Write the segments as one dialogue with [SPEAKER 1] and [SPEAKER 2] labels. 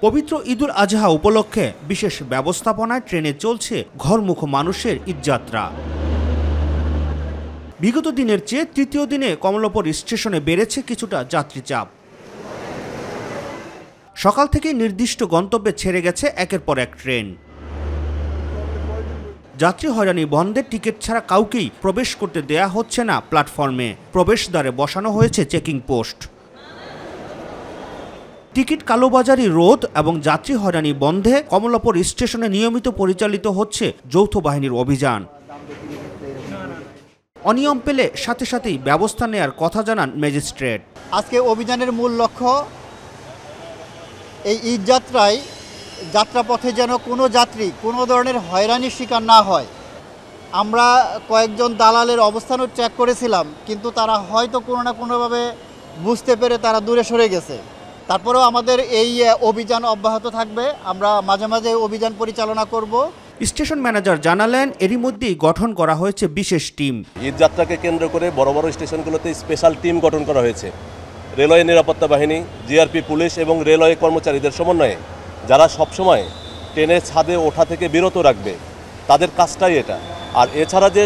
[SPEAKER 1] পবিত্র ঈদুল আজহা উপলক্ষে বিশেষ ব্যবস্থাপনায় ট্রেনে চলছে ঘরমুখ মানুষের ঈদযাত্রা। বিগত দিনের চেয়ে তৃতীয় দিনে কমলাপুর স্টেশনে বেড়েছে কিছুটা যাত্রী চাপ। সকাল থেকে নির্দিষ্ট গন্তব্যে ছেড়ে গেছে একের পর এক ট্রেন। যাত্রী হয়রানি বন্ধে টিকিট ছাড়া কাউকেই প্রবেশ করতে দেয়া হচ্ছে না প্ল্যাটফর্মে। প্রবেশদ্বারে বসানো হয়েছে চেকিং পোস্ট। টিকিট কালোবাজারি রোধ এবং যাত্রী হয়রানি বন্ধে কমলাপুর স্টেশনে নিয়মিত পরিচালিত হচ্ছে যৌথ বাহিনীর অভিযান। অনিয়ম পেলে সাথে সাথেই ব্যবস্থা নেয়ার কথা জানান ম্যাজিস্ট্রেট।
[SPEAKER 2] আজকে অভিযানের মূল লক্ষ্য এই ঈদযাত্রায় যাত্রাপথে যেন কোনো যাত্রী কোনো ধরনের হয়রানির শিকার না হয়। আমরা কয়েকজন দালালের অবস্থানও চেক করেছিলাম, কিন্তু তারা হয়তো কোনো না কোনোভাবে বুঝতে পেরে তারা দূরে সরে গেছে। তারপরেও আমাদের এই অভিযান অব্যাহত থাকবে। আমরা মাঝে মাঝে অভিযান পরিচালনা করব।
[SPEAKER 1] স্টেশন ম্যানেজার জানালেন, এরই মধ্যেই গঠন করা হয়েছে বিশেষ টিম।
[SPEAKER 3] ঈদযাত্রাকে কেন্দ্র করে বড় বড় স্টেশনগুলোতে স্পেশাল টিম গঠন করা হয়েছে। রেলওয়ে নিরাপত্তা বাহিনী, জিআরপি, পুলিশ এবং রেলওয়ে কর্মচারীদের সমন্বয়ে, যারা সবসময় ট্রেনের ছাদে ওঠা থেকে বিরত রাখবে, তাদের কাজটাই এটা। আর এছাড়া যে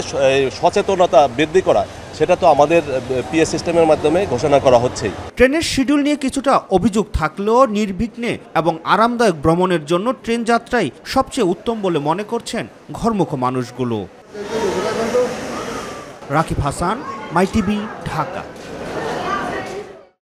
[SPEAKER 3] সচেতনতা বৃদ্ধি করা, সেটা তো আমাদের পিএস সিস্টেমের মাধ্যমে ঘোষণা করা হচ্ছেই।
[SPEAKER 1] ট্রেনের শিডিউল নিয়ে কিছুটা অভিযোগ থাকলেও নির্বিঘ্নে এবং আরামদায়ক ভ্রমণের জন্য ট্রেন যাত্রাই সবচেয়ে উত্তম বলে মনে করছেন ঘরমুখ মানুষগুলো। রাকিব হাসান, মাই টিভি, ঢাকা।